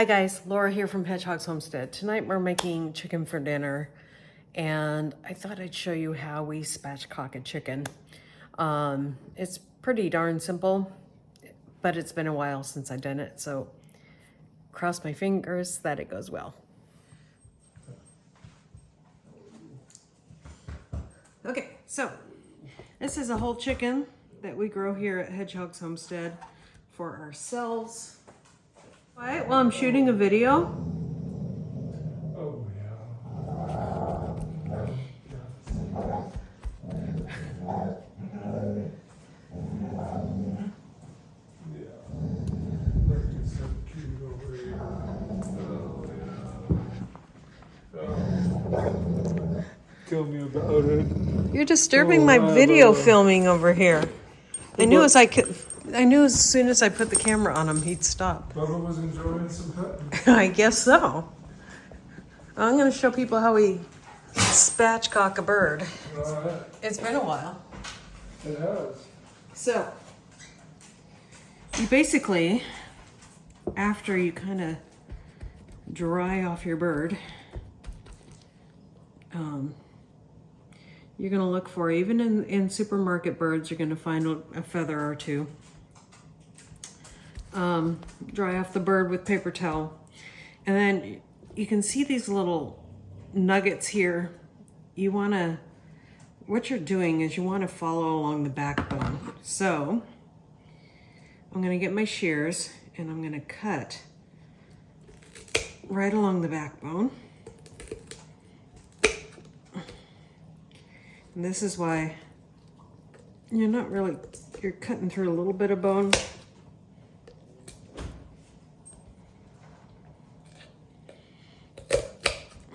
Hi guys, Laura here from Hedgehog's Homestead. Tonight we're making chicken for dinner, and I thought I'd show you how we spatchcock a chicken. It's pretty darn simple, but it's been a while since I've done it, so cross my fingers that it goes well. Okay, so this is a whole chicken that we grow here at Hedgehog's Homestead for ourselves. All right, well, I'm shooting a video. Oh, yeah. Look, it's so cute over here. Oh, yeah. Tell me about it. You're disturbing my video filming over here. I knew as soon as I put the camera on him, he'd stop. Bubba was enjoying some petting. I guess so. I'm going to show people how we spatchcock a bird. All right. It's been a while. It has. So, you basically, after you kind of dry off your bird, you're going to look for, even in supermarket birds, you're going to find a feather or two. Dry off the bird with paper towel. And then you can see these little nuggets here. What you're doing is you want to follow along the backbone. So I'm going to get my shears and I'm going to cut right along the backbone. And this is why you're cutting through a little bit of bone.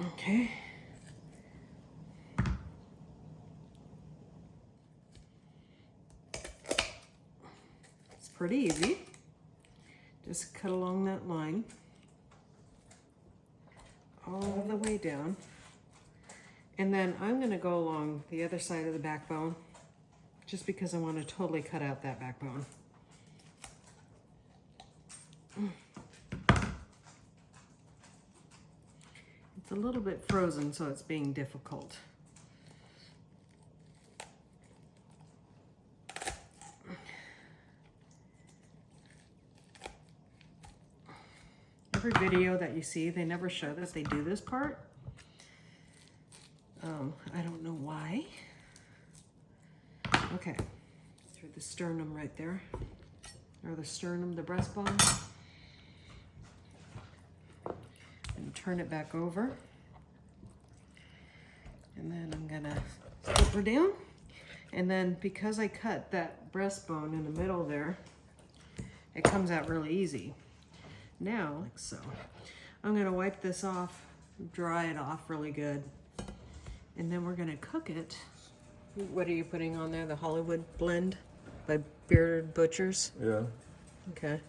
Okay. It's pretty easy. Just cut along that line all the way down. And then I'm going to go along the other side of the backbone just because I want to totally cut out that backbone. It's a little bit frozen, so it's being difficult. Every video that you see, they never show that they do this part. I don't know why. Okay, through the sternum right there, or the sternum, the breastbone. And turn it back over. And then I'm gonna flip her down. And then because I cut that breastbone in the middle there, it comes out really easy. Now, like so, I'm gonna wipe this off, dry it off really good. And then we're gonna cook it. What are you putting on there? The Hollywood blend by Bearded Butchers? Yeah. Okay.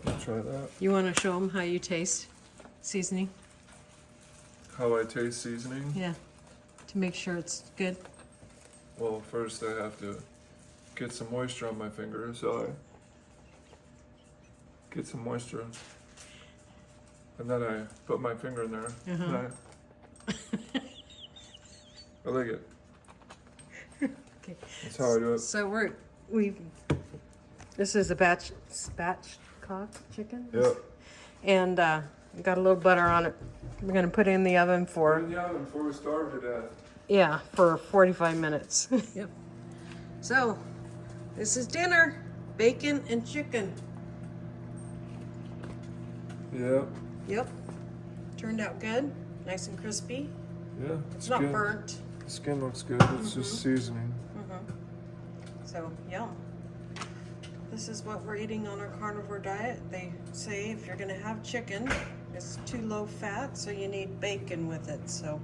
Let's try that. You wanna show them how you taste seasoning? How I taste seasoning? Yeah, to make sure it's good. Well, first I have to get some moisture on my finger, so I get some moisture. And then I put my finger in there. I like it. Okay. That's how I do it. So this is a spatchcock chicken. Yep. And we got a little butter on it. We're gonna put it in the oven Put it for, in the oven before we starve to death. yeah, for 45 minutes. Yep. So, this is dinner, bacon and chicken. Yep. Yep. Turned out good, nice and crispy. Yeah. It's not good. burnt. The skin looks good. It's just seasoning. So, yum. This is what we're eating on our carnivore diet. They say if you're gonna have chicken, it's too low fat, so you need bacon with it. So,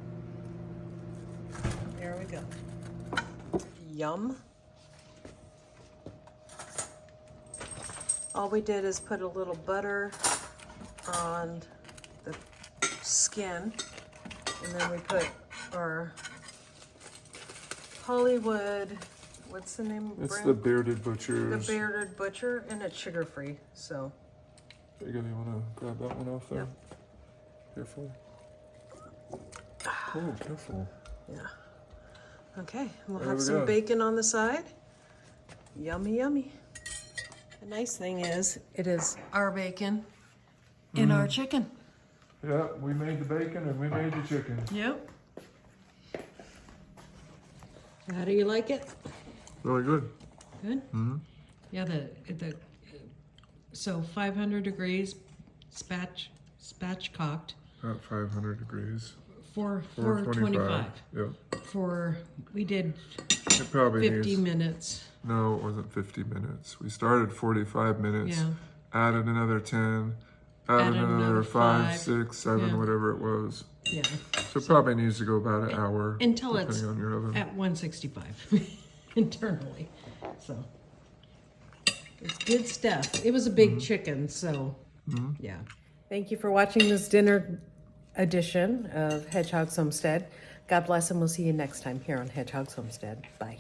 there we go. Yum. All we did is put a little butter on the skin, and then we put our Hollywood, what's the name? It's brand? the Bearded Butchers. The Bearded Butcher, and it's sugar-free, so There you go. You want to grab that one off there? Careful. Oh, careful. Yeah. Okay, we'll There have we some go. bacon on the side. Yummy, yummy. The nice thing is, it is our bacon in our chicken. Yeah, we made the bacon and we made the chicken. Yep. How do you like it? Really good. Good? Mm-hmm. Yeah, so 500 degrees, spatchcocked. At 500 degrees. 425. Yep. We did It probably 50 needs. minutes. No, it wasn't 50 minutes. We started 45 minutes. Yeah. Added another 10. Added another 5, 6, 7, Yeah. whatever it was. Yeah. So it probably needs to go about an hour. Until it's depending on your oven. at 165 internally. So it's good stuff. It was a big chicken, so yeah. Thank you for watching this dinner edition of Hedgehog's Homestead. God bless, and we'll see you next time here on Hedgehog's Homestead. Bye.